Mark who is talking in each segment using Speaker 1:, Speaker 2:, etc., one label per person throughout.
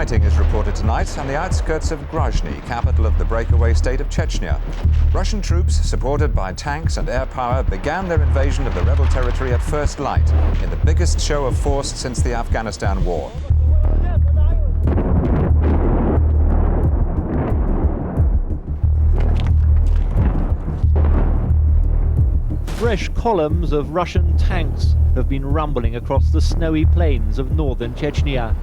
Speaker 1: fighting is reported tonight on the outskirts of Grozny, capital of the breakaway state of Chechnya. Russian troops, supported by tanks and air power, began their invasion of the rebel territory at first light, in the biggest show of force since the Afghanistan war.
Speaker 2: Fresh columns of Russian tanks have been rumbling across the snowy plains of northern Chechnya.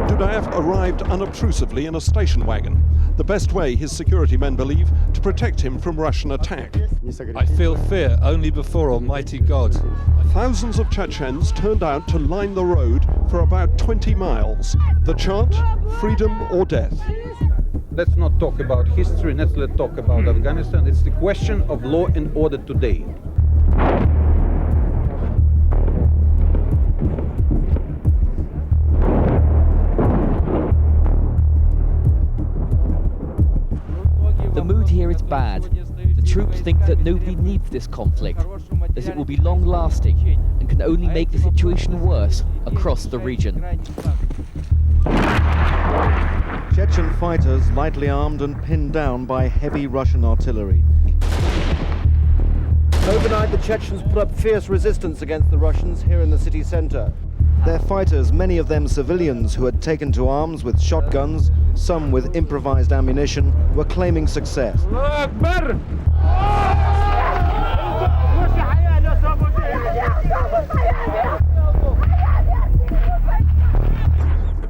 Speaker 3: Dudayev arrived unobtrusively in a station wagon, the best way, his security men believe, to protect him from Russian attack.
Speaker 4: I feel fear only before Almighty God.
Speaker 3: Thousands of Chechens turned out to line the road for about 20 miles. The chant, freedom or death.
Speaker 5: Let's not talk about history, let's talk about Afghanistan. It's the question of law and order today.
Speaker 6: The mood here is bad. The troops think that nobody needs this conflict, that it will be long-lasting and can only make the situation worse across the region.
Speaker 7: Chechen fighters lightly armed and pinned down by heavy Russian artillery. Overnight, the Chechens put up fierce resistance against the Russians here in the city center. Their fighters, many of them civilians who had taken to arms with shotguns, some with improvised ammunition, were claiming success.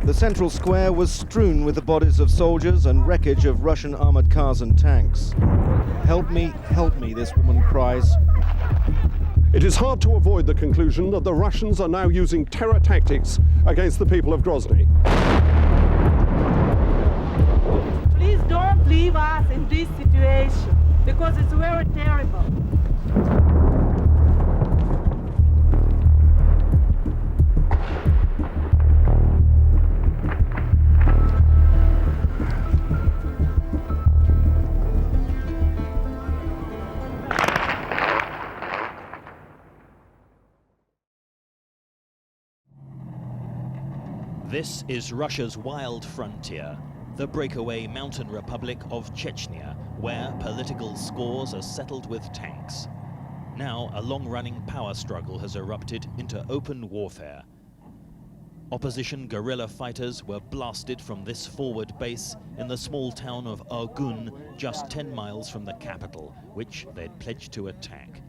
Speaker 7: The central square was strewn with the bodies of soldiers and wreckage of Russian armored cars and tanks. Help me, this woman cries.
Speaker 3: It is hard to avoid the conclusion that the Russians are now using terror tactics against the people of Grozny.
Speaker 8: Please don't leave us in this situation, because it's very terrible.
Speaker 9: This is Russia's wild frontier, the breakaway mountain republic of Chechnya, where political scores are settled with tanks. Now a long-running power struggle has erupted into open warfare. Opposition guerrilla fighters were blasted from this forward base in the small town of Argun, just 10 miles from the capital, which they'd pledged to attack.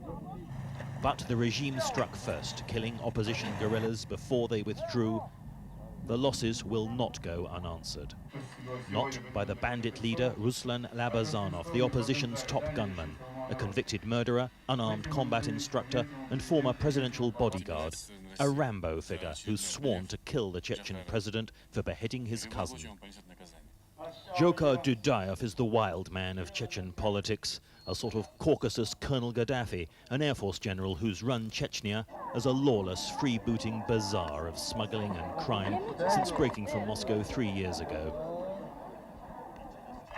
Speaker 9: But the regime struck first, killing opposition guerrillas before they withdrew. The losses will not go unanswered. Not by the bandit leader Ruslan Labazanov, the opposition's top gunman, a convicted murderer, unarmed combat instructor and former presidential bodyguard, a Rambo figure who's sworn to kill the Chechen president for beheading his cousin. Dzhokhar Dudayev is the wild man of Chechen politics, a sort of Caucasus Colonel Gaddafi, an Air Force general who's run Chechnya as a lawless, freebooting bazaar of smuggling and crime since breaking from Moscow 3 years ago.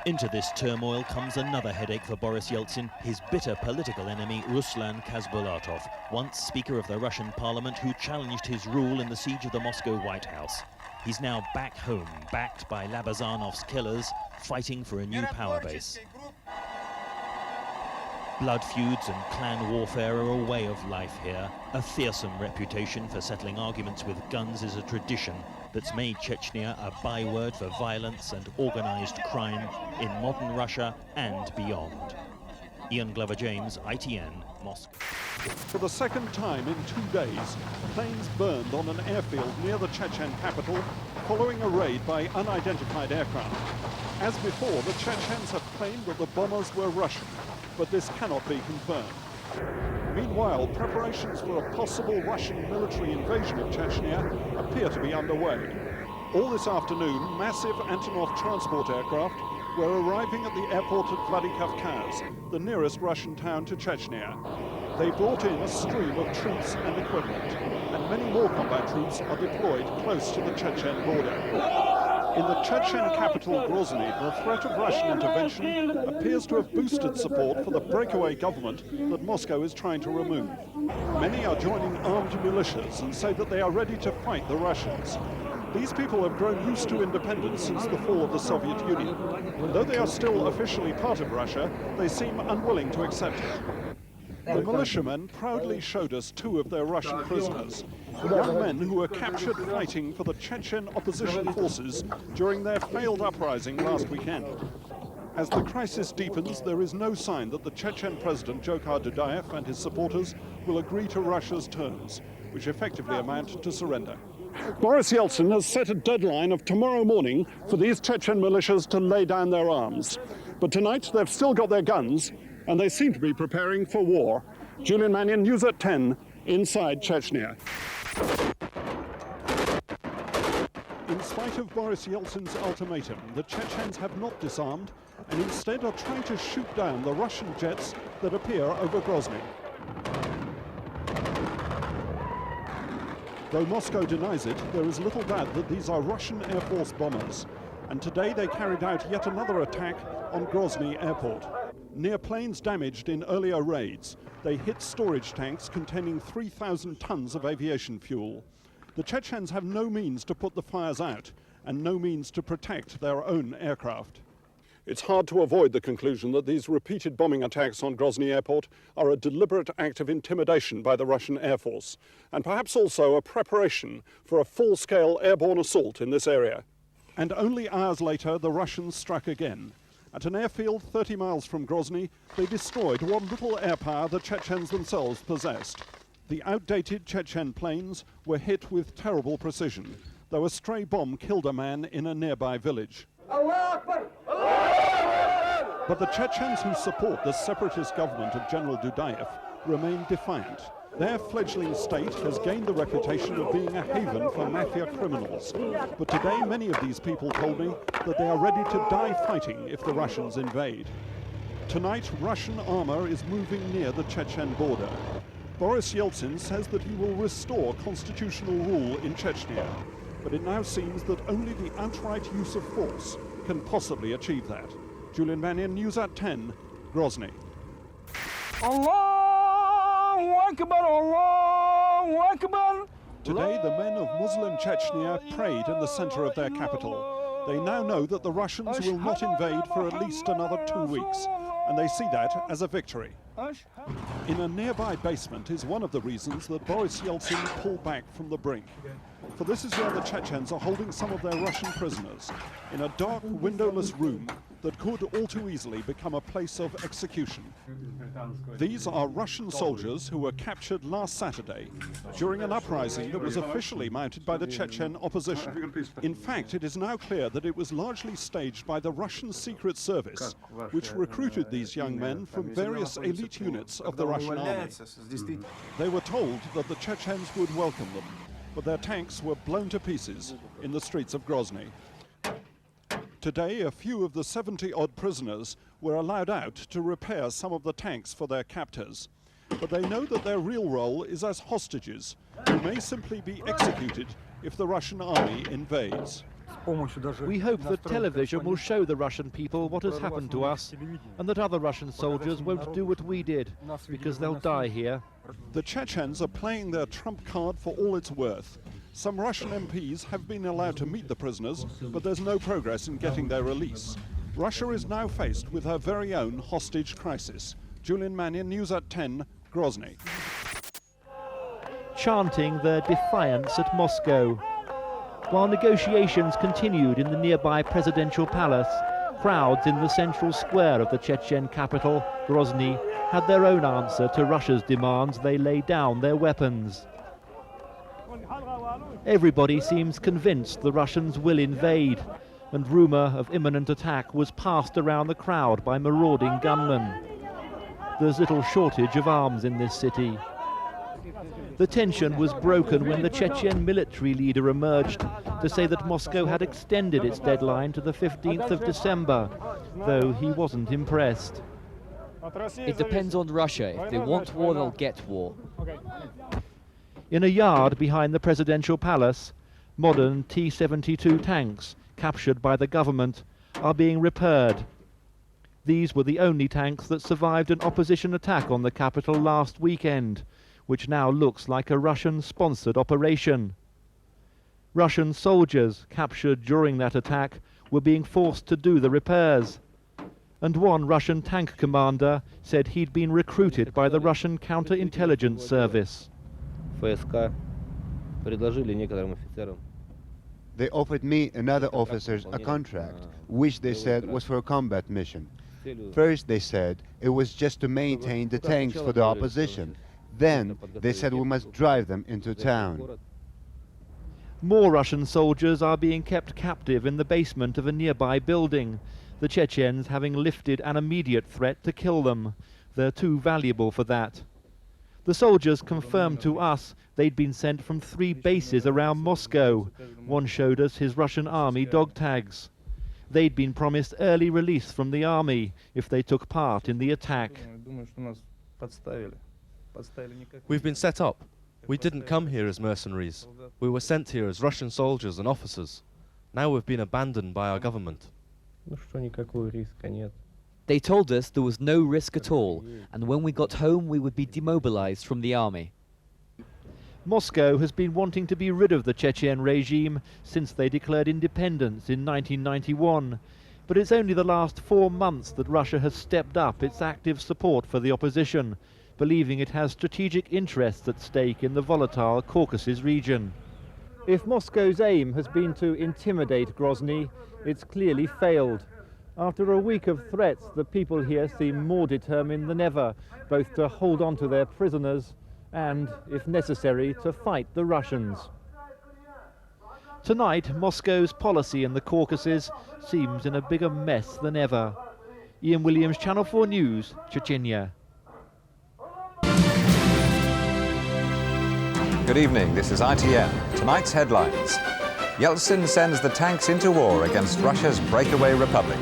Speaker 9: Into this turmoil comes another headache for Boris Yeltsin, his bitter political enemy Ruslan Khasbulatov, once Speaker of the Russian Parliament who challenged his rule in the siege of the Moscow White House. He's now back home, backed by Labazanov's killers, fighting for a new power base. Blood feuds and clan warfare are a way of life here. A fearsome reputation for settling arguments with guns is a tradition that's made Chechnya a byword for violence and organized crime in modern Russia and beyond. Ian Glover-James, ITN, Moscow.
Speaker 3: For the second time in 2 days, planes burned on an airfield near the Chechen capital following a raid by unidentified aircraft. As before, the Chechens have claimed that the bombers were Russian, but this cannot be confirmed. Meanwhile, preparations for a possible Russian military invasion of Chechnya appear to be underway. All this afternoon, massive Antonov transport aircraft were arriving at the airport at Vladikavkaz, the nearest Russian town to Chechnya. They brought in a stream of troops and equipment, and many more combat troops are deployed close to the Chechen border. In the Chechen capital Grozny, the threat of Russian intervention appears to have boosted support for the breakaway government that Moscow is trying to remove. Many are joining armed militias and say that they are ready to fight the Russians. These people have grown used to independence since the fall of the Soviet Union. Though they are still officially part of Russia, they seem unwilling to accept it. The militiamen proudly showed us two of their Russian prisoners, young men who were captured fighting for the Chechen opposition forces during their failed uprising last weekend. As the crisis deepens, there is no sign that the Chechen president Dzhokhar Dudayev and his supporters will agree to Russia's terms, which effectively amount to surrender. Boris Yeltsin has set a deadline of tomorrow morning for these Chechen militias to lay down their arms. But tonight they've still got their guns, and they seem to be preparing for war. Julian Mannion, News at 10, inside Chechnya. In spite of Boris Yeltsin's ultimatum, the Chechens have not disarmed and instead are trying to shoot down the Russian jets that appear over Grozny. Though Moscow denies it, there is little doubt that these are Russian Air Force bombers. And today they carried out yet another attack on Grozny airport. Near planes damaged in earlier raids, they hit storage tanks containing 3,000 tons of aviation fuel. The Chechens have no means to put the fires out and no means to protect their own aircraft. It's hard to avoid the conclusion that these repeated bombing attacks on Grozny airport are a deliberate act of intimidation by the Russian Air Force, and perhaps also a preparation for a full-scale airborne assault in this area. And only hours later, the Russians struck again. At an airfield 30 miles from Grozny, they destroyed what little air power the Chechens themselves possessed. The outdated Chechen planes were hit with terrible precision, though a stray bomb killed a man in a nearby village. But the Chechens who support the separatist government of General Dudayev remain defiant. Their fledgling state has gained the reputation of being a haven for mafia criminals. But today many of these people told me that they are ready to die fighting if the Russians invade. Tonight, Russian armor is moving near the Chechen border. Boris Yeltsin says that he will restore constitutional rule in Chechnya. But it now seems that only the outright use of force can possibly achieve that. Julian Mannion, News at 10, Grozny. Today, the men of Muslim Chechnya prayed in the center of their capital. They now know that the Russians will not invade for at least another 2 weeks, and they see that as a victory. In a nearby basement is one of the reasons that Boris Yeltsin pulled back from the brink. For this is where the Chechens are holding some of their Russian prisoners, in a dark, windowless room that could all too easily become a place of execution. These are Russian soldiers who were captured last Saturday during an uprising that was officially mounted by the Chechen opposition. In fact, it is now clear that it was largely staged by the Russian Secret Service, which recruited these young men from various elite units of the Russian army. They were told that the Chechens would welcome them, but their tanks were blown to pieces in the streets of Grozny. Today, a few of the 70-odd prisoners were allowed out to repair some of the tanks for their captors. But they know that their real role is as hostages, who may simply be executed if the Russian army invades.
Speaker 2: We hope that television will show the Russian people what has happened to us, and that other Russian soldiers won't do what we did, because they'll die here.
Speaker 3: The Chechens are playing their trump card for all it's worth. Some Russian MPs have been allowed to meet the prisoners, but there's no progress in getting their release. Russia is now faced with her very own hostage crisis. Julian Mannion, News at 10, Grozny.
Speaker 2: Chanting their defiance at Moscow. While negotiations continued in the nearby presidential palace, crowds in the central square of the Chechen capital, Grozny, had their own answer to Russia's demands. They lay down their weapons. Everybody seems convinced the Russians will invade, and rumour of imminent attack was passed around the crowd by marauding gunmen. There's little shortage of arms in this city. The tension was broken when the Chechen military leader emerged to say that Moscow had extended its deadline to the 15th of December, though he wasn't impressed.
Speaker 6: It depends on Russia. If they want war, they'll get war.
Speaker 2: In a yard behind the presidential palace, modern T-72 tanks, captured by the government, are being repaired. These were the only tanks that survived an opposition attack on the capital last weekend, which now looks like a Russian-sponsored operation. Russian soldiers captured during that attack were being forced to do the repairs. And one Russian tank commander said he'd been recruited by the Russian counterintelligence service.
Speaker 10: They offered me and other officers a contract, which they said was for a combat mission. First they said it was just to maintain the tanks for the opposition. Then they said we must drive them into town.
Speaker 2: More Russian soldiers are being kept captive in the basement of a nearby building, the Chechens having lifted an immediate threat to kill them. They're too valuable for that. The soldiers confirmed to us they'd been sent from 3 bases around Moscow. One showed us his Russian army dog tags. They'd been promised early release from the army if they took part in the attack.
Speaker 11: We've been set up. We didn't come here as mercenaries. We were sent here as Russian soldiers and officers. Now we've been abandoned by our government.
Speaker 6: They told us there was no risk at all, and when we got home we would be demobilized from the army.
Speaker 2: Moscow has been wanting to be rid of the Chechen regime since they declared independence in 1991. But it's only the last 4 months that Russia has stepped up its active support for the opposition, believing it has strategic interests at stake in the volatile Caucasus region. If Moscow's aim has been to intimidate Grozny, it's clearly failed. After a week of threats, the people here seem more determined than ever, both to hold on to their prisoners and, if necessary, to fight the Russians. Tonight, Moscow's policy in the Caucasus seems in a bigger mess than ever. Ian Williams, Channel 4 News, Chechnya.
Speaker 1: Good evening, this is ITN. Tonight's headlines. Yeltsin sends the tanks into war against Russia's breakaway republic.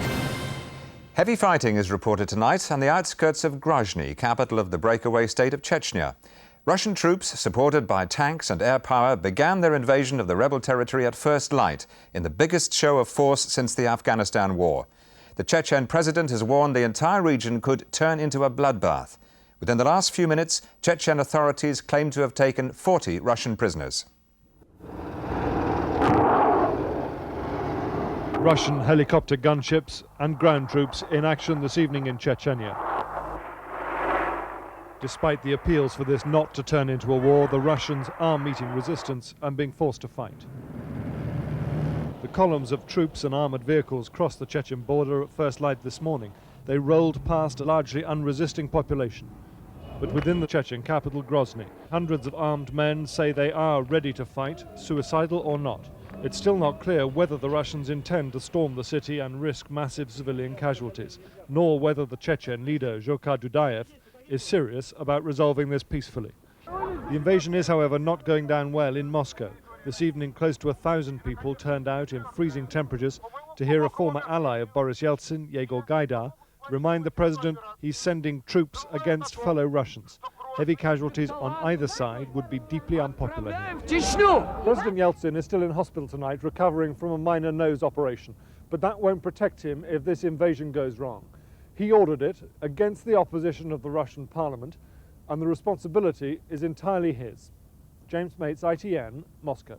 Speaker 1: Heavy fighting is reported tonight on the outskirts of Grozny, capital of the breakaway state of Chechnya. Russian troops, supported by tanks and air power, began their invasion of the rebel territory at first light in the biggest show of force since the Afghanistan war. The Chechen president has warned the entire region could turn into a bloodbath. Within the last few minutes, Chechen authorities claim to have taken 40 Russian prisoners.
Speaker 12: Russian helicopter gunships and ground troops in action this evening in Chechnya. Despite the appeals for this not to turn into a war, the Russians are meeting resistance and being forced to fight. The columns of troops and armoured vehicles crossed the Chechen border at first light this morning. They rolled past a largely unresisting population. But within the Chechen capital, Grozny, hundreds of armed men say they are ready to fight, suicidal or not. It's still not clear whether the Russians intend to storm the city and risk massive civilian casualties, nor whether the Chechen leader, Dzhokhar Dudayev, is serious about resolving this peacefully. The invasion is, however, not going down well in Moscow. This evening, close to 1,000 people turned out in freezing temperatures to hear a former ally of Boris Yeltsin, Yegor Gaidar, remind the president he's sending troops against fellow Russians. Heavy casualties on either side would be deeply unpopular here. President Yeltsin is still in hospital tonight, recovering from a minor nose operation. But that won't protect him if this invasion goes wrong. He ordered it against the opposition of the Russian parliament, and the responsibility is entirely his. James Mates, ITN, Moscow.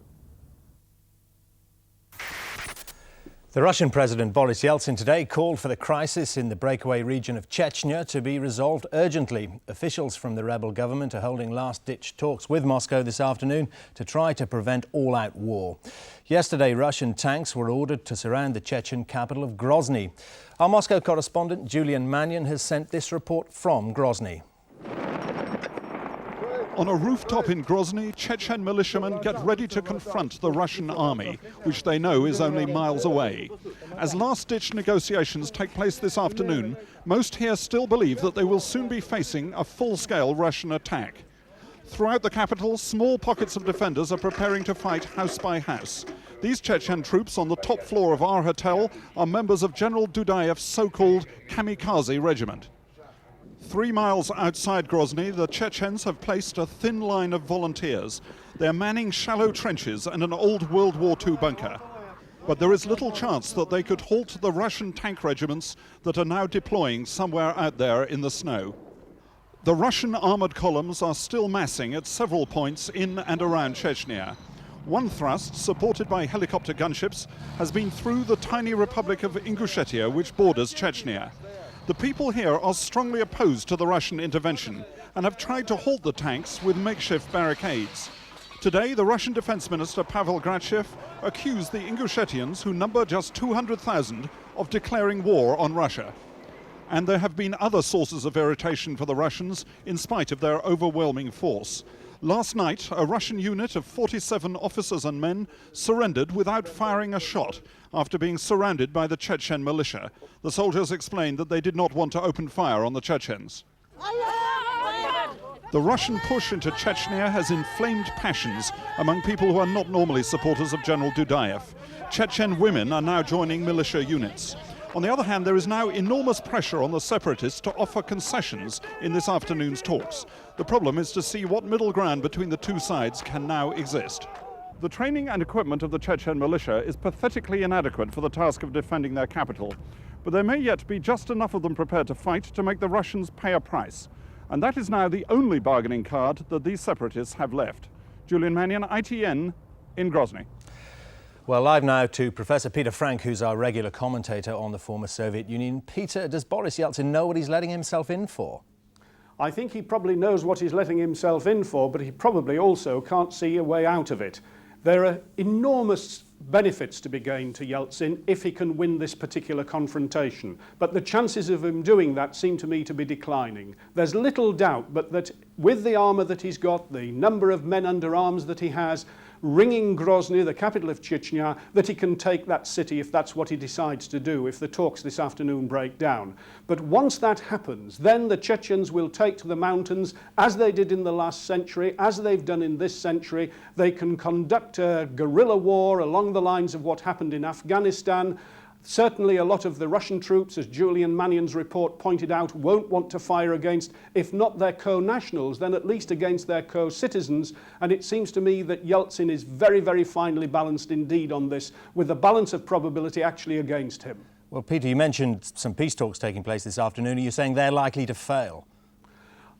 Speaker 13: The Russian President Boris Yeltsin today called for the crisis in the breakaway region of Chechnya to be resolved urgently. Officials from the rebel government are holding last-ditch talks with Moscow this afternoon to try to prevent all-out war. Yesterday, Russian tanks were ordered to surround the Chechen capital of Grozny. Our Moscow correspondent Julian Mannion has sent this report from Grozny.
Speaker 3: On a rooftop in Grozny, Chechen militiamen get ready to confront the Russian army, which they know is only miles away. As last-ditch negotiations take place this afternoon, most here still believe that they will soon be facing a full-scale Russian attack. Throughout the capital, small pockets of defenders are preparing to fight house by house. These Chechen troops on the top floor of our hotel are members of General Dudayev's so-called kamikaze regiment. 3 miles outside Grozny, the Chechens have placed a thin line of volunteers. They're manning shallow trenches and an old World War II bunker. But there is little chance that they could halt the Russian tank regiments that are now deploying somewhere out there in the snow. The Russian armoured columns are still massing at several points in and around Chechnya. One thrust, supported by helicopter gunships, has been through the tiny Republic of Ingushetia, which borders Chechnya. The people here are strongly opposed to the Russian intervention and have tried to halt the tanks with makeshift barricades. Today, the Russian Defense Minister Pavel Grachev accused the Ingushetians, who number just 200,000, of declaring war on Russia. And there have been other sources of irritation for the Russians in spite of their overwhelming force. Last night, a Russian unit of 47 officers and men surrendered without firing a shot after being surrounded by the Chechen militia. The soldiers explained that they did not want to open fire on the Chechens. The Russian push into Chechnya has inflamed passions among people who are not normally supporters of General Dudayev. Chechen women are now joining militia units. On the other hand, there is now enormous pressure on the separatists to offer concessions in this afternoon's talks. The problem is to see what middle ground between the two sides can now exist. The training and equipment of the Chechen militia is pathetically inadequate for the task of defending their capital. But there may yet be just enough of them prepared to fight to make the Russians pay a price. And that is now the only bargaining card that these separatists have left. Julian Mannion, ITN, in Grozny.
Speaker 13: Well, live now to Professor Peter Frank, who's our regular commentator on the former Soviet Union. Peter, does Boris Yeltsin know what he's letting himself in for?
Speaker 14: I think he probably knows what he's letting himself in for, but he probably also can't see a way out of it. There are enormous benefits to be gained to Yeltsin if he can win this particular confrontation. But the chances of him doing that seem to me to be declining. There's little doubt but that with the armour that he's got, the number of men under arms that he has, ringing Grozny, the capital of Chechnya, that he can take that city if that's what he decides to do, if the talks this afternoon break down. But once that happens, then the Chechens will take to the mountains, as they did in the last century, as they've done in this century. They can conduct a guerrilla war along the lines of what happened in Afghanistan. Certainly a lot of the Russian troops, as Julian Mannion's report pointed out, won't want to fire against, if not their co-nationals, then at least against their co-citizens. And it seems to me that Yeltsin is very, very finely balanced indeed on this, with the balance of probability actually against him.
Speaker 13: Well, Peter, you mentioned some peace talks taking place this afternoon. Are you saying they're likely to fail?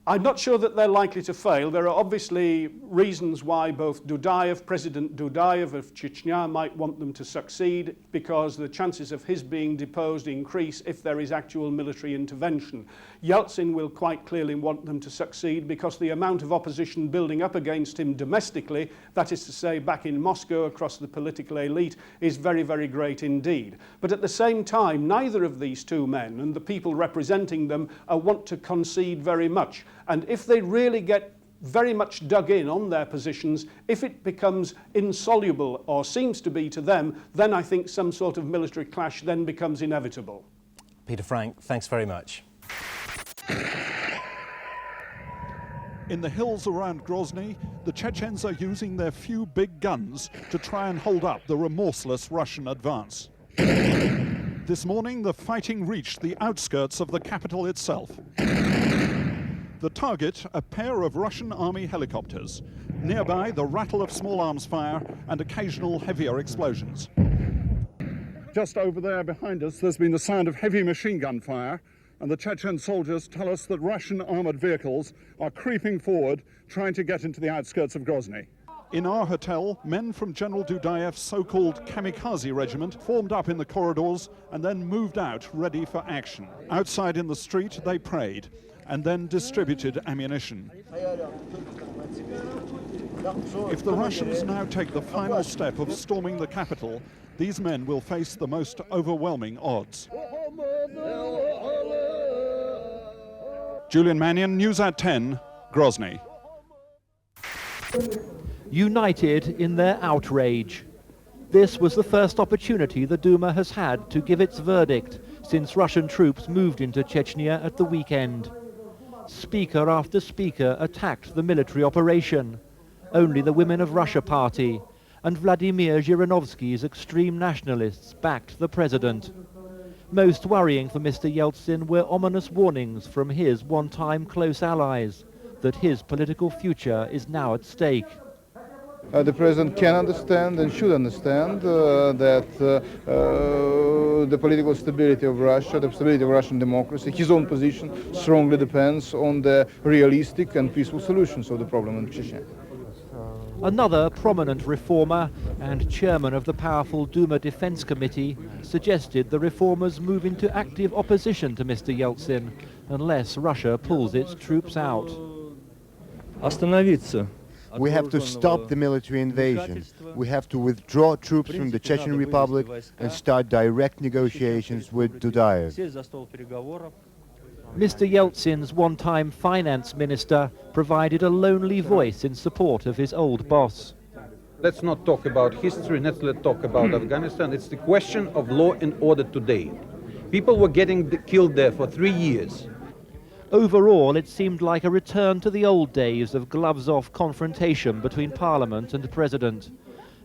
Speaker 14: I'm not sure that they're likely to fail. There are obviously reasons why both President Dudayev of Chechnya might want them to succeed, because the chances of his being deposed increase if there is actual military intervention. Yeltsin will quite clearly want them to succeed because the amount of opposition building up against him domestically, that is to say back in Moscow across the political elite, is very, very great indeed. But at the same time, neither of these two men and the people representing them want to concede very much. And if they really get very much dug in on their positions, if it becomes insoluble, or seems to be to them, then I think some sort of military clash then becomes inevitable.
Speaker 13: Peter Frank, thanks very much.
Speaker 3: In the hills around Grozny, the Chechens are using their few big guns to try and hold up the remorseless Russian advance. This morning, the fighting reached the outskirts of the capital itself. The target, a pair of Russian army helicopters. Nearby, the rattle of small arms fire and occasional heavier explosions. Just over there behind us, there's been the sound of heavy machine gun fire, and the Chechen soldiers tell us that Russian armored vehicles are creeping forward, trying to get into the outskirts of Grozny. In our hotel, men from General Dudayev's so-called kamikaze regiment formed up in the corridors and then moved out, ready for action. Outside in the street, they prayed and then distributed ammunition. If the Russians now take the final step of storming the capital, these men will face the most overwhelming odds. Julian Mannion, News at 10, Grozny.
Speaker 2: United in their outrage. This was the first opportunity the Duma has had to give its verdict since Russian troops moved into Chechnya at the weekend. Speaker after speaker attacked the military operation. Only the Women of Russia party and Vladimir Zhirinovsky's extreme nationalists backed the president. Most worrying for Mr. Yeltsin were ominous warnings from his one-time close allies that his political future is now at stake.
Speaker 15: The president can understand and should understand that the political stability of Russia, the stability of Russian democracy, his own position strongly depends on the realistic and peaceful solutions of the problem in Chechnya.
Speaker 2: Another prominent reformer and chairman of the powerful Duma Defense Committee suggested the reformers move into active opposition to Mr. Yeltsin unless Russia pulls its troops out.
Speaker 10: We have to stop the military invasion. We have to withdraw troops from the Chechen Republic and start direct negotiations with Dudayev.
Speaker 2: Mr. Yeltsin's one-time finance minister provided a lonely voice in support of his old boss.
Speaker 5: Let's not talk about history, let's talk about Afghanistan. It's the question of law and order today. People were getting killed there for 3 years.
Speaker 2: Overall, it seemed like a return to the old days of gloves-off confrontation between Parliament and the President.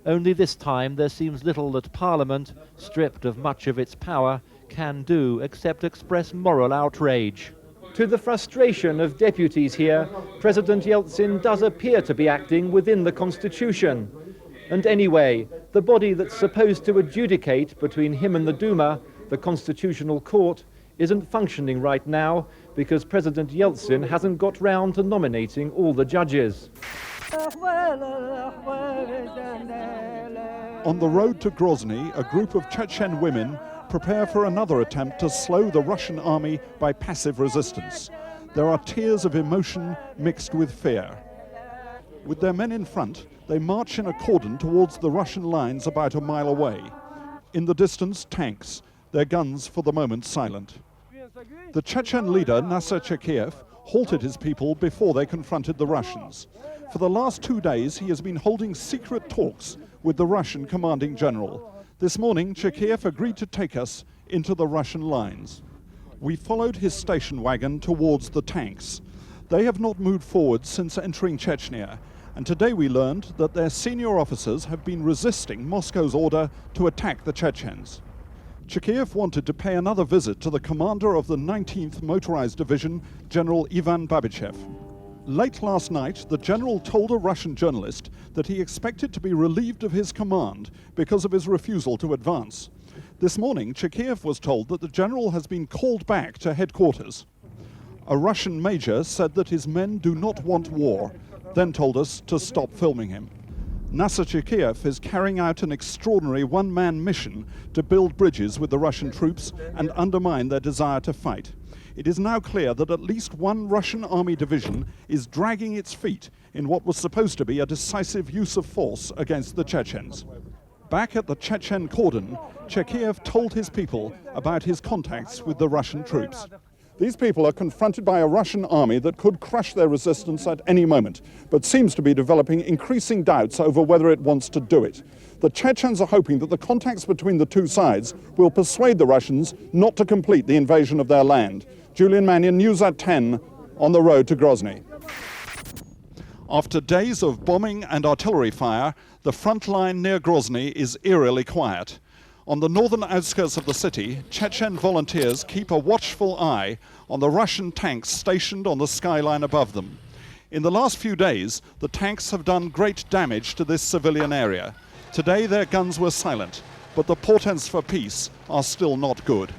Speaker 2: Only this time there seems little that Parliament, stripped of much of its power, can do except express moral outrage. To the frustration of deputies here, President Yeltsin does appear to be acting within the Constitution. And anyway, the body that's supposed to adjudicate between him and the Duma, the Constitutional Court, isn't functioning right now because President Yeltsin hasn't got round to nominating all the judges.
Speaker 3: On the road to Grozny, a group of Chechen women prepare for another attempt to slow the Russian army by passive resistance. There are tears of emotion mixed with fear. With their men in front, they march in a cordon towards the Russian lines about a mile away. In the distance, tanks, their guns for the moment silent. The Chechen leader, Nasser Chekiev, halted his people before they confronted the Russians. For the last 2 days, he has been holding secret talks with the Russian commanding general. This morning, Chekiev agreed to take us into the Russian lines. We followed his station wagon towards the tanks. They have not moved forward since entering Chechnya, and today we learned that their senior officers have been resisting Moscow's order to attack the Chechens. Chekiev wanted to pay another visit to the commander of the 19th Motorized Division, General Ivan Babichev. Late last night, the general told a Russian journalist that he expected to be relieved of his command because of his refusal to advance. This morning, Chekiev was told that the general has been called back to headquarters. A Russian major said that his men do not want war, then told us to stop filming him. Nasser Chekiev is carrying out an extraordinary one-man mission to build bridges with the Russian troops and undermine their desire to fight. It is now clear that at least one Russian army division is dragging its feet in what was supposed to be a decisive use of force against the Chechens. Back at the Chechen cordon, Chekiev told his people about his contacts with the Russian troops. These people are confronted by a Russian army that could crush their resistance at any moment, but seems to be developing increasing doubts over whether it wants to do it. The Chechens are hoping that the contacts between the two sides will persuade the Russians not to complete the invasion of their land. Julian Mannion, News at 10, on the road to Grozny. After days of bombing and artillery fire, the front line near Grozny is eerily quiet. On the northern outskirts of the city, Chechen volunteers keep a watchful eye on the Russian tanks stationed on the skyline above them. In the last few days, the tanks have done great damage to this civilian area. Today their guns were silent, but the portents for peace are still not good.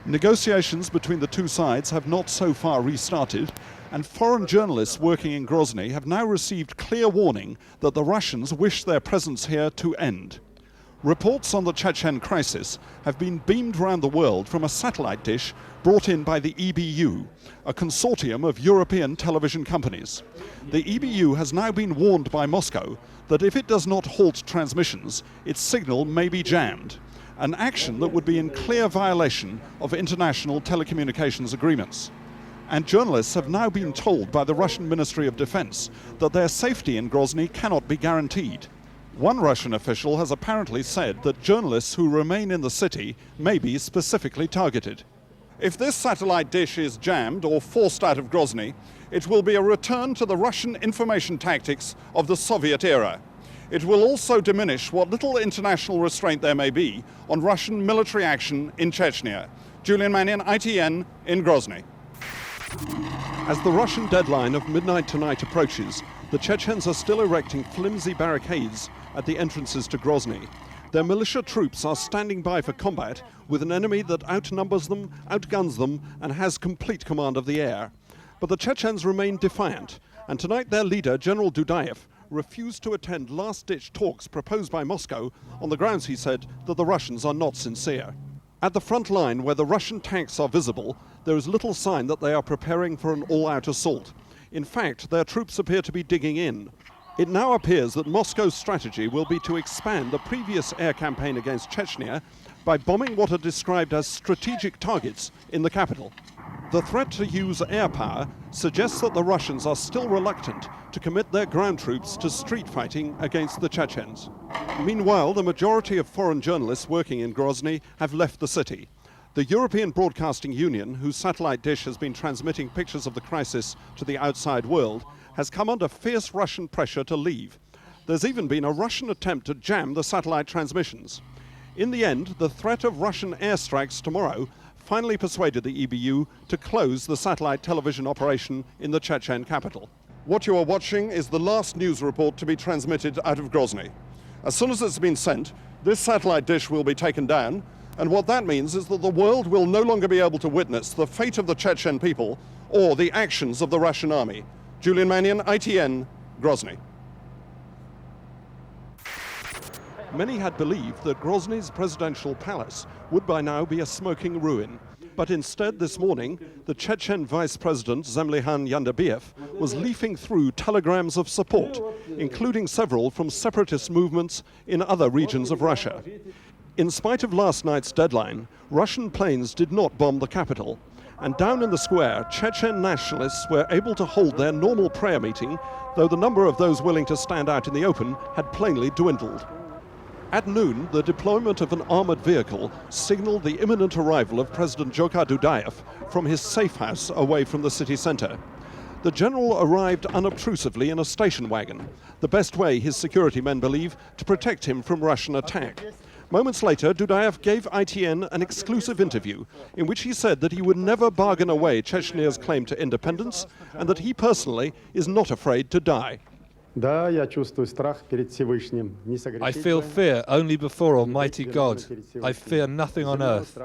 Speaker 3: Negotiations between the two sides have not so far restarted, and foreign journalists working in Grozny have now received clear warning that the Russians wish their presence here to end. Reports on the Chechen crisis have been beamed around the world from a satellite dish brought in by the EBU, a consortium of European television companies. The EBU has now been warned by Moscow that if it does not halt transmissions, its signal may be jammed, an action that would be in clear violation of international telecommunications agreements. And journalists have now been told by the Russian Ministry of Defense that their safety in Grozny cannot be guaranteed. One Russian official has apparently said that journalists who remain in the city may be specifically targeted. If this satellite dish is jammed or forced out of Grozny, it will be a return to the Russian information tactics of the Soviet era. It will also diminish what little international restraint there may be on Russian military action in Chechnya. Julian Mannion, ITN, in Grozny. As the Russian deadline of midnight tonight approaches, the Chechens are still erecting flimsy barricades at the entrances to Grozny. Their militia troops are standing by for combat with an enemy that outnumbers them, outguns them, and has complete command of the air. But the Chechens remain defiant, and tonight their leader, General Dudayev, refused to attend last-ditch talks proposed by Moscow on the grounds, he said, that the Russians are not sincere. At the front line, where the Russian tanks are visible, there is little sign that they are preparing for an all-out assault. In fact, their troops appear to be digging in. It now appears that Moscow's strategy will be to expand the previous air campaign against Chechnya by bombing what are described as strategic targets in the capital. The threat to use air power suggests that the Russians are still reluctant to commit their ground troops to street fighting against the Chechens. Meanwhile, the majority of foreign journalists working in Grozny have left the city. The European Broadcasting Union, whose satellite dish has been transmitting pictures of the crisis to the outside world, has come under fierce Russian pressure to leave. There's even been a Russian attempt to jam the satellite transmissions. In the end, the threat of Russian airstrikes tomorrow finally persuaded the EBU to close the satellite television operation in the Chechen capital. What you are watching is the last news report to be transmitted out of Grozny. As soon as it's been sent, this satellite dish will be taken down, and what that means is that the world will no longer be able to witness the fate of the Chechen people or the actions of the Russian army. Julian Mannion, ITN, Grozny. Many had believed that Grozny's presidential palace would by now be a smoking ruin. But instead, this morning, the Chechen Vice President Zemlihan Yandabiev was leafing through telegrams of support, including several from separatist movements in other regions of Russia. In spite of last night's deadline, Russian planes did not bomb the capital. And down in the square, Chechen nationalists were able to hold their normal prayer meeting, though the number of those willing to stand out in the open had plainly dwindled. At noon, the deployment of an armoured vehicle signalled the imminent arrival of President Dzhokhar Dudayev from his safe house away from the city centre. The general arrived unobtrusively in a station wagon, the best way, his security men believe, to protect him from Russian attack. Moments later, Dudayev gave ITN an exclusive interview in which he said that he would never bargain away Chechnya's claim to independence and that he personally is not afraid to die.
Speaker 4: I feel fear only before Almighty God. I fear nothing on earth.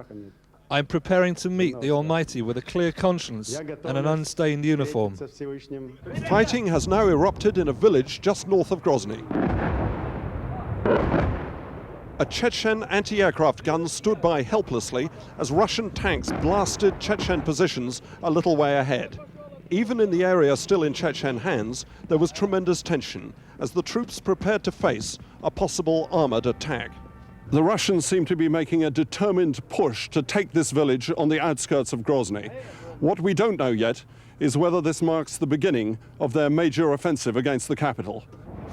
Speaker 4: I am preparing to meet the Almighty with a clear conscience and an unstained uniform.
Speaker 3: Fighting has now erupted in a village just north of Grozny. A Chechen anti-aircraft gun stood by helplessly as Russian tanks blasted Chechen positions a little way ahead. Even in the area still in Chechen hands, there was tremendous tension as the troops prepared to face a possible armoured attack. The Russians seem to be making a determined push to take this village on the outskirts of Grozny. What we don't know yet is whether this marks the beginning of their major offensive against the capital.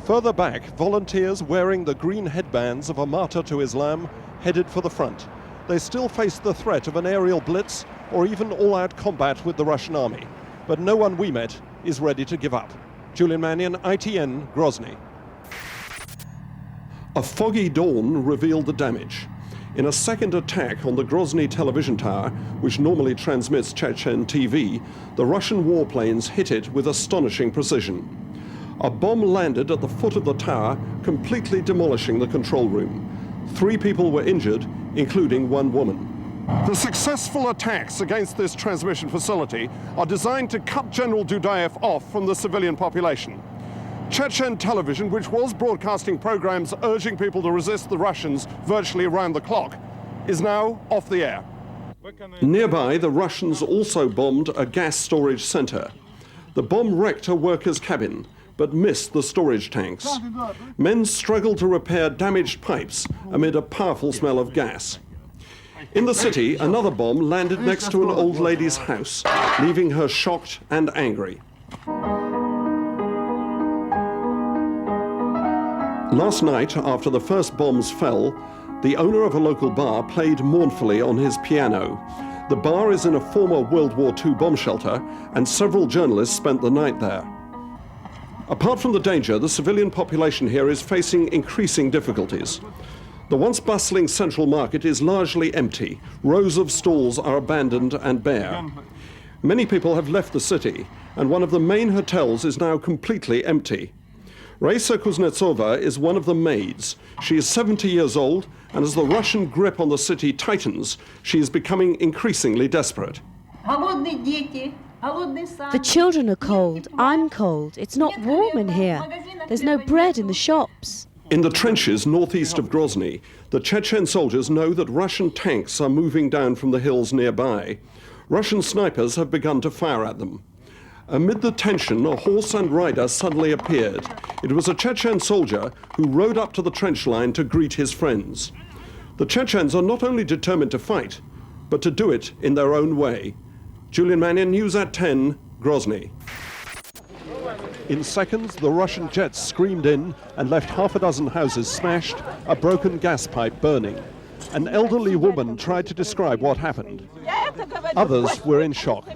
Speaker 3: Further back, volunteers wearing the green headbands of a martyr to Islam headed for the front. They still face the threat of an aerial blitz or even all-out combat with the Russian army. But no one we met is ready to give up. Julian Mannion, ITN, Grozny. A foggy dawn revealed the damage. In a second attack on the Grozny television tower, which normally transmits Chechen TV, the Russian warplanes hit it with astonishing precision. A bomb landed at the foot of the tower, completely demolishing the control room. 3 people were injured, including 1 woman. The successful attacks against this transmission facility are designed to cut General Dudayev off from the civilian population. Chechen television, which was broadcasting programs urging people to resist the Russians virtually around the clock, is now off the air. Nearby, the Russians also bombed a gas storage center. The bomb wrecked a worker's cabin, but missed the storage tanks. Men struggled to repair damaged pipes amid a powerful smell of gas. In the city, another bomb landed next to an old lady's house, leaving her shocked and angry. Last night, after the first bombs fell, the owner of a local bar played mournfully on his piano. The bar is in a former World War II bomb shelter, and several journalists spent the night there. Apart from the danger, the civilian population here is facing increasing difficulties. The once bustling central market is largely empty. Rows of stalls are abandoned and bare. Many people have left the city, and one of the main hotels is now completely empty. Raisa Kuznetsova is one of the maids. She is 70 years old, and as the Russian grip on the city tightens, she is becoming increasingly desperate.
Speaker 16: The children are cold. I'm cold. It's not warm in here. There's no bread in the shops.
Speaker 3: In the trenches northeast of Grozny, the Chechen soldiers know that Russian tanks are moving down from the hills nearby. Russian snipers have begun to fire at them. Amid the tension, a horse and rider suddenly appeared. It was a Chechen soldier who rode up to the trench line to greet his friends. The Chechens are not only determined to fight, but to do it in their own way. Julian Mannion, News at 10, Grozny. In seconds, the Russian jets screamed in and left half a dozen houses smashed, a broken gas pipe burning. An elderly woman tried to describe what happened. Others were in shock.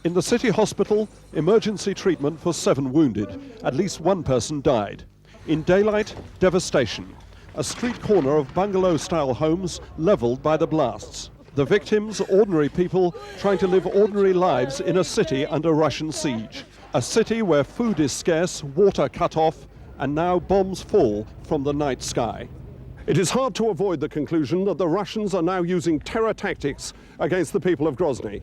Speaker 3: In the city hospital, emergency treatment for 7 wounded. At least 1 person died. In daylight, devastation. A street corner of bungalow-style homes leveled by the blasts. The victims, ordinary people, trying to live ordinary lives in a city under Russian siege. A city where food is scarce, water cut off, and now bombs fall from the night sky. It is hard to avoid the conclusion that the Russians are now using terror tactics against the people of Grozny.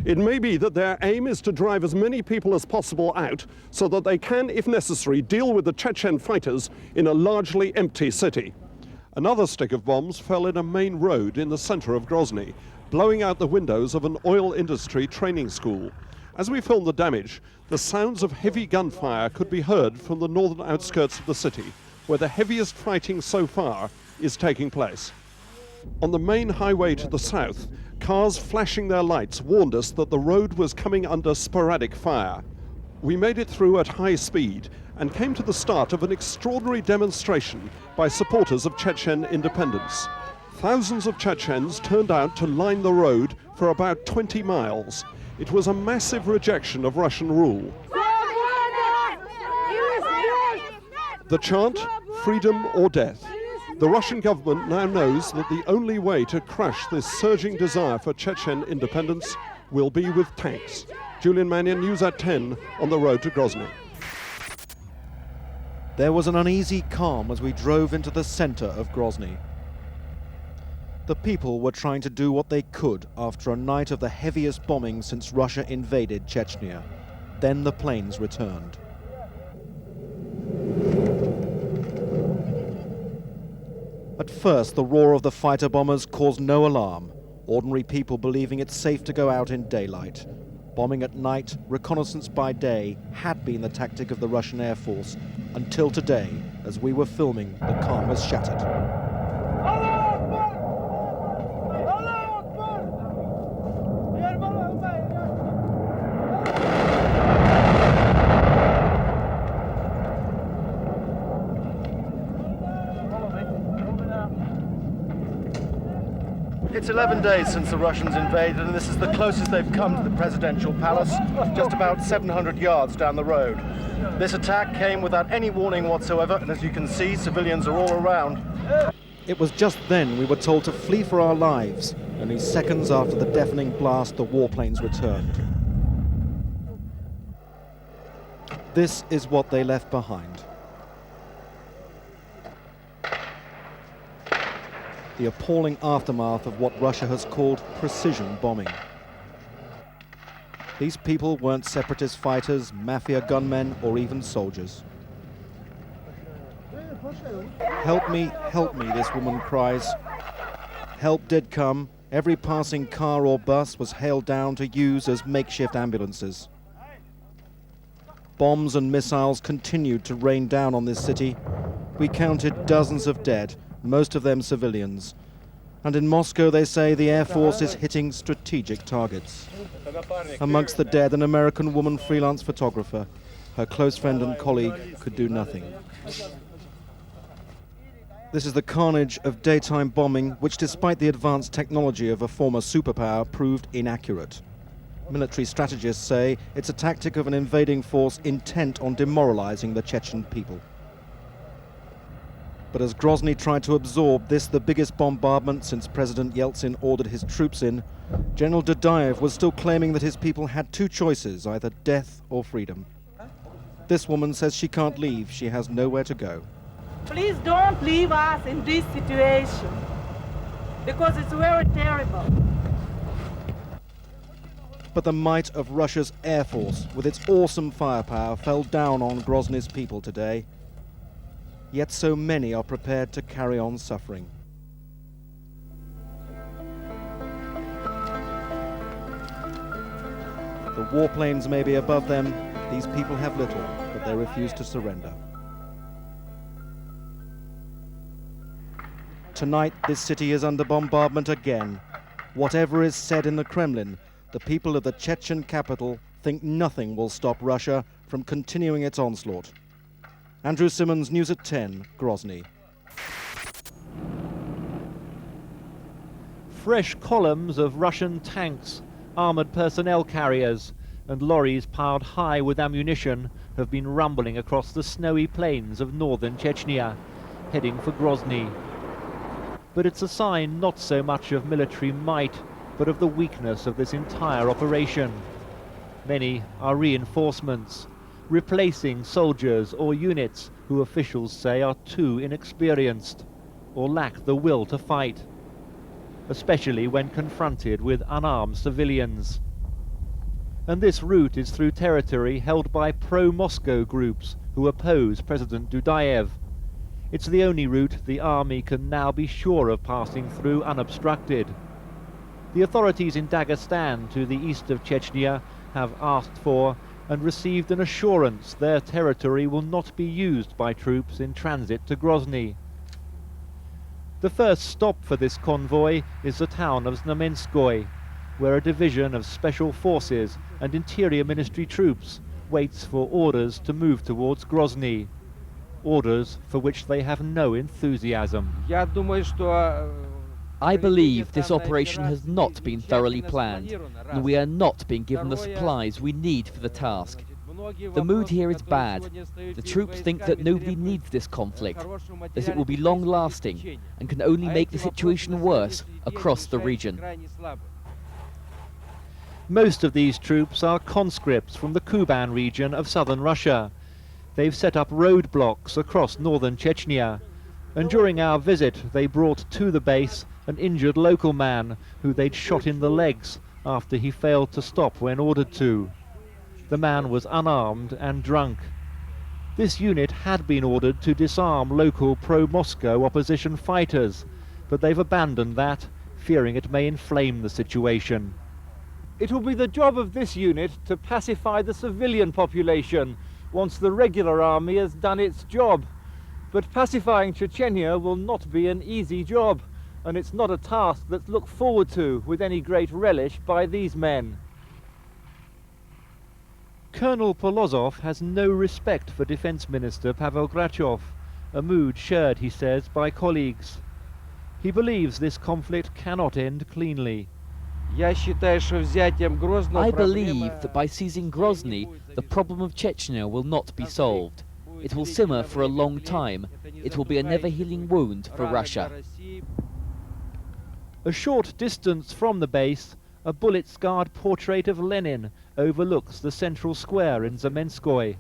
Speaker 3: It may be that their aim is to drive as many people as possible out so that they can, if necessary, deal with the Chechen fighters in a largely empty city. Another stick of bombs fell in a main road in the center of Grozny, blowing out the windows of an oil industry training school. As we filmed the damage, the sounds of heavy gunfire could be heard from the northern outskirts of the city, where the heaviest fighting so far is taking place. On the main highway to the south, cars flashing their lights warned us that the road was coming under sporadic fire. We made it through at high speed and came to the start of an extraordinary demonstration by supporters of Chechen independence. Thousands of Chechens turned out to line the road for about 20 miles. It was a massive rejection of Russian rule. The chant, freedom or death. The Russian government now knows that the only way to crush this surging desire for Chechen independence will be with tanks. Julian Mannion, News at 10, on the road to Grozny.
Speaker 7: There was an uneasy calm as we drove into the center of Grozny. The people were trying to do what they could after a night of the heaviest bombing since Russia invaded Chechnya. Then the planes returned. At first, the roar of the fighter bombers caused no alarm, ordinary people believing it's safe to go out in daylight. Bombing at night, reconnaissance by day had been the tactic of the Russian Air Force, until today, as we were filming, the calm was shattered. It's 11 days since the Russians invaded, and this is the closest they've come to the presidential palace, just about 700 yards down the road. This attack came without any warning whatsoever, and as you can see, civilians are all around. It was just then we were told to flee for our lives. Only seconds after the deafening blast, the warplanes returned. This is what they left behind. The appalling aftermath of what Russia has called precision bombing. These people weren't separatist fighters, mafia gunmen, or even soldiers. Help me, this woman cries. Help did come. Every passing car or bus was hailed down to use as makeshift ambulances. Bombs and missiles continued to rain down on this city. We counted dozens of dead, most of them civilians. And in Moscow, they say the Air Force is hitting strategic targets. Amongst the dead, an American woman freelance photographer. Her close friend and colleague could do nothing. This is the carnage of daytime bombing, which despite the advanced technology of a former superpower, proved inaccurate. Military strategists say it's a tactic of an invading force intent on demoralizing the Chechen people. But as Grozny tried to absorb this, the biggest bombardment since President Yeltsin ordered his troops in, General Dudayev was still claiming that his people had two choices, either death or freedom. This woman says she can't leave, she has nowhere to go.
Speaker 8: Please don't leave us in this situation, because it's very terrible.
Speaker 7: But the might of Russia's air force, with its awesome firepower, fell down on Grozny's people today. Yet so many are prepared to carry on suffering. The warplanes may be above them, these people have little, but they refuse to surrender. Tonight, this city is under bombardment again. Whatever is said in the Kremlin, the people of the Chechen capital think nothing will stop Russia from continuing its onslaught. Andrew Simmons, News at 10, Grozny.
Speaker 2: Fresh columns of Russian tanks, armoured personnel carriers, and lorries piled high with ammunition have been rumbling across the snowy plains of northern Chechnya, heading for Grozny. But it's a sign not so much of military might, but of the weakness of this entire operation. Many are reinforcements, replacing soldiers or units who officials say are too inexperienced or lack the will to fight, especially when confronted with unarmed civilians. And this route is through territory held by pro-Moscow groups who oppose President Dudayev. It's the only route the army can now be sure of passing through unobstructed. The authorities in Dagestan, to the east of Chechnya, have asked for and received an assurance their territory will not be used by troops in transit to Grozny. The first stop for this convoy is the town of Znamenskoye, where a division of special forces and Interior Ministry troops waits for orders to move towards Grozny, orders for which they have no enthusiasm.
Speaker 6: I believe this operation has not been thoroughly planned, and we are not being given the supplies we need for the task. The mood here is bad. The troops think that nobody needs this conflict, that it will be long-lasting, and can only make the situation worse across the region.
Speaker 2: Most of these troops are conscripts from the Kuban region of southern Russia. They've set up roadblocks across northern Chechnya, and during our visit they brought to the base an injured local man who they'd shot in the legs after he failed to stop when ordered to. The man was unarmed and drunk. This unit had been ordered to disarm local pro-Moscow opposition fighters, but they've abandoned that, fearing it may inflame the situation. It will be the job of this unit to pacify the civilian population once the regular army has done its job. But pacifying Chechnya will not be an easy job, and it's not a task that's looked forward to with any great relish by these men. Colonel Polozov has no respect for Defense Minister Pavel Grachov, a mood shared, he says, by colleagues. He believes this conflict cannot end cleanly.
Speaker 6: I believe that by seizing Grozny, the problem of Chechnya will not be solved. It will simmer for a long time. It will be a never-healing wound for Russia.
Speaker 2: A short distance from the base, a bullet-scarred portrait of Lenin overlooks the central square in Znamenskoye.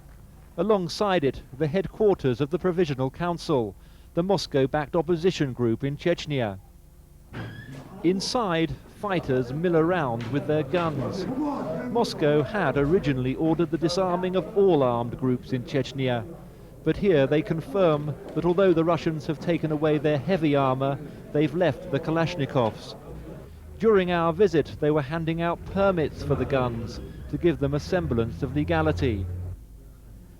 Speaker 2: Alongside it, the headquarters of the Provisional Council, the Moscow-backed opposition group in Chechnya. Inside, fighters mill around with their guns. Moscow had originally ordered the disarming of all armed groups in Chechnya, but here they confirm that although the Russians have taken away their heavy armor, they've left the Kalashnikovs. During our visit, they were handing out permits for the guns to give them a semblance of legality.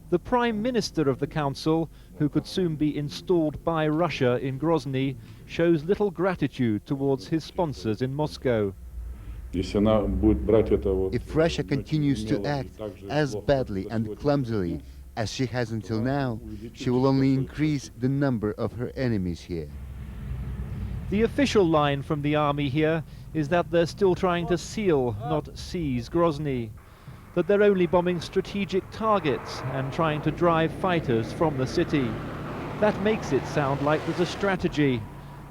Speaker 2: The Prime Minister of the Council, who could soon be installed by Russia in Grozny, shows little gratitude towards his sponsors in Moscow.
Speaker 10: If Russia continues to act as badly and clumsily as she has until now, she will only increase the number of her enemies here.
Speaker 2: The official line from the army here is that they're still trying to seal, not seize, Grozny, that they're only bombing strategic targets and trying to drive fighters from the city. That makes it sound like there's a strategy,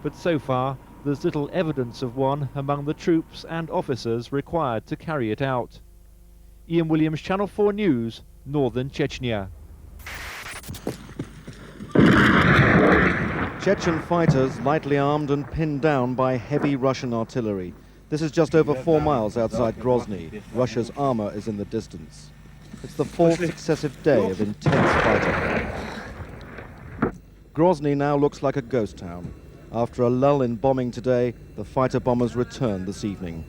Speaker 2: but so far there's little evidence of one among the troops and officers required to carry it out. Ian Williams, Channel 4 News, Northern Chechnya.
Speaker 7: Chechen fighters lightly armed and pinned down by heavy Russian artillery. This is just over 4 miles outside Grozny. Russia's armor is in the distance. It's the 4th successive day of intense fighting. Grozny now looks like a ghost town. After a lull in bombing today, the fighter bombers returned this evening.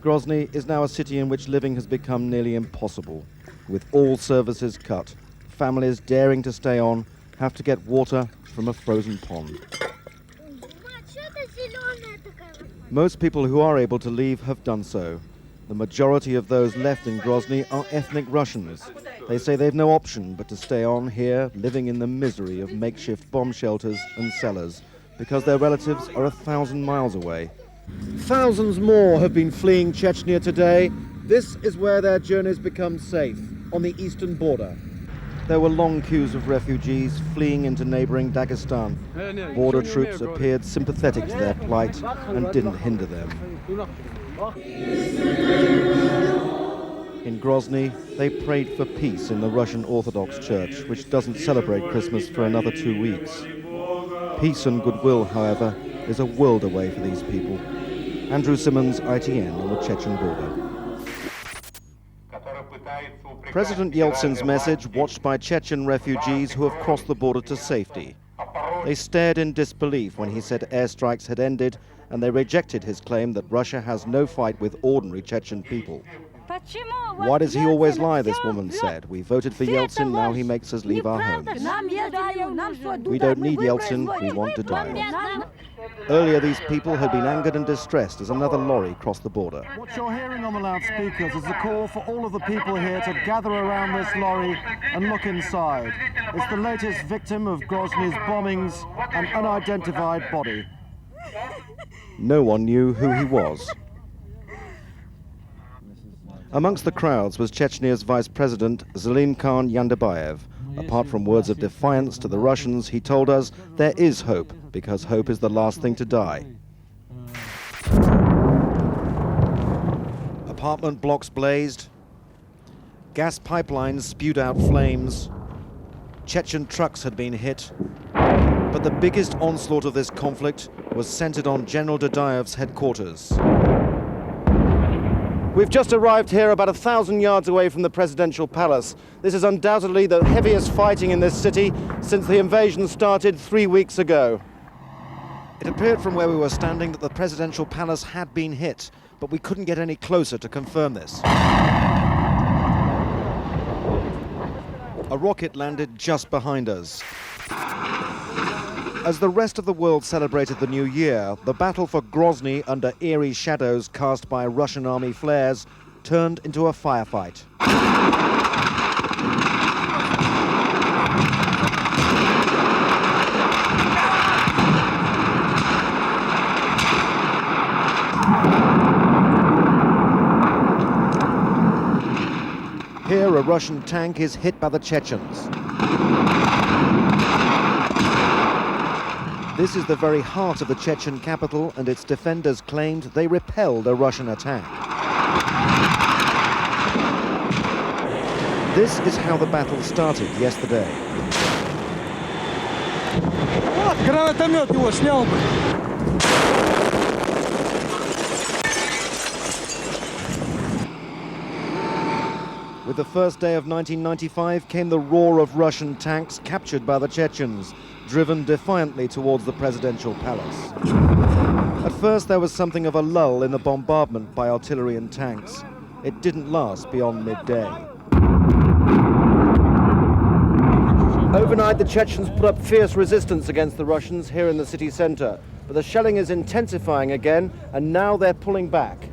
Speaker 7: Grozny is now a city in which living has become nearly impossible, with all services cut. Families daring to stay on have to get water from a frozen pond. Most people who are able to leave have done so. The majority of those left in Grozny are ethnic Russians. They say they've no option but to stay on here, living in the misery of makeshift bomb shelters and cellars, because their relatives are 1,000 miles away. Thousands more have been fleeing Chechnya today. This is where their journeys become safe, on the eastern border. There were long queues of refugees fleeing into neighboring Dagestan. Border troops appeared sympathetic to their plight and didn't hinder them. In Grozny, they prayed for peace in the Russian Orthodox Church, which doesn't celebrate Christmas for another 2 weeks. Peace and goodwill, however, is a world away for these people. Andrew Simmons, ITN, on the Chechen border. President Yeltsin's message watched by Chechen refugees who have crossed the border to safety. They stared in disbelief when he said airstrikes had ended, and they rejected his claim that Russia has no fight with ordinary Chechen people. Why does he always lie, this woman said. We voted for Yeltsin, now he makes us leave our homes. We don't need Yeltsin, we want Dudayev. Earlier, these people had been angered and distressed as another lorry crossed the border.
Speaker 17: What you're hearing on the loudspeakers is a call for all of the people here to gather around this lorry and look inside. It's the latest victim of Grozny's bombings, an unidentified body.
Speaker 7: No one knew who he was. Amongst the crowds was Chechnya's Vice President Zalim Khan Yandabayev. Apart from words of defiance to the Russians, he told us there is hope, because hope is the last thing to die. Apartment blocks blazed. Gas pipelines spewed out flames. Chechen trucks had been hit. But the biggest onslaught of this conflict was centered on General Dudayev's headquarters. We've just arrived here about 1,000 yards away from the presidential palace. This is undoubtedly the heaviest fighting in this city since the invasion started 3 weeks ago. It appeared from where we were standing that the presidential palace had been hit, but we couldn't get any closer to confirm this. A rocket landed just behind us. As the rest of the world celebrated the new year, the battle for Grozny, under eerie shadows cast by Russian army flares, turned into a firefight. Here, a Russian tank is hit by the Chechens. This is the very heart of the Chechen capital, and its defenders claimed they repelled a Russian attack. This is how the battle started yesterday. With the first day of 1995 came the roar of Russian tanks captured by the Chechens, driven defiantly towards the presidential palace. At first there was something of a lull in the bombardment by artillery and tanks. It didn't last beyond midday. Overnight the Chechens put up fierce resistance against the Russians here in the city centre, but the shelling is intensifying again, and now they're pulling back.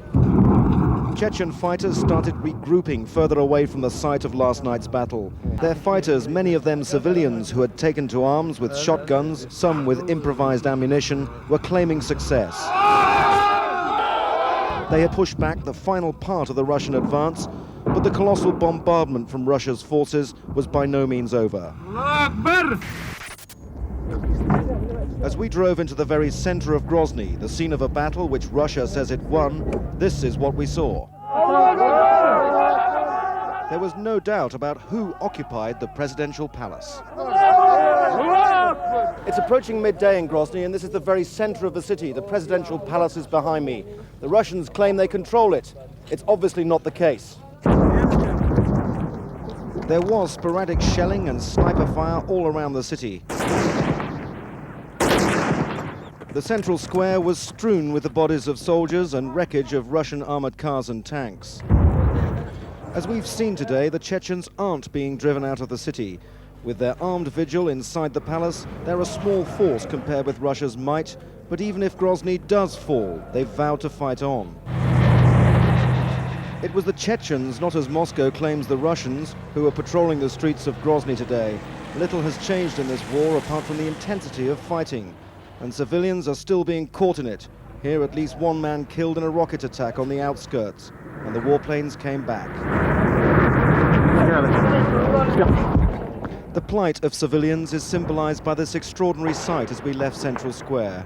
Speaker 7: Chechen fighters started regrouping further away from the site of last night's battle. Their fighters, many of them civilians who had taken to arms with shotguns, some with improvised ammunition, were claiming success. They had pushed back the final part of the Russian advance, but the colossal bombardment from Russia's forces was by no means over. As we drove into the very center of Grozny, the scene of a battle which Russia says it won, this is what we saw. There was no doubt about who occupied the presidential palace.
Speaker 17: It's approaching midday in Grozny, and this is the very center of the city. The presidential palace is behind me. The Russians claim they control it. It's obviously not the case.
Speaker 7: There was sporadic shelling and sniper fire all around the city. The central square was strewn with the bodies of soldiers and wreckage of Russian armored cars and tanks. As we've seen today, the Chechens aren't being driven out of the city. With their armed vigil inside the palace, they're a small force compared with Russia's might, but even if Grozny does fall, they've vowed to fight on. It was the Chechens, not as Moscow claims the Russians, who were patrolling the streets of Grozny today. Little has changed in this war apart from the intensity of fighting, and civilians are still being caught in it. Here, at least one man killed in a rocket attack on the outskirts, and the warplanes came back. The plight of civilians is symbolized by this extraordinary sight as we left Central Square.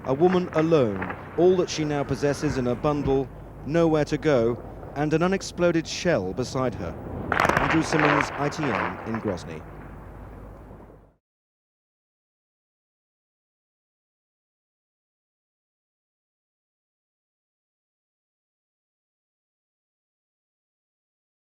Speaker 7: A woman alone, all that she now possesses in a bundle, nowhere to go, and an unexploded shell beside her. Andrew Simmons, ITN in Grozny.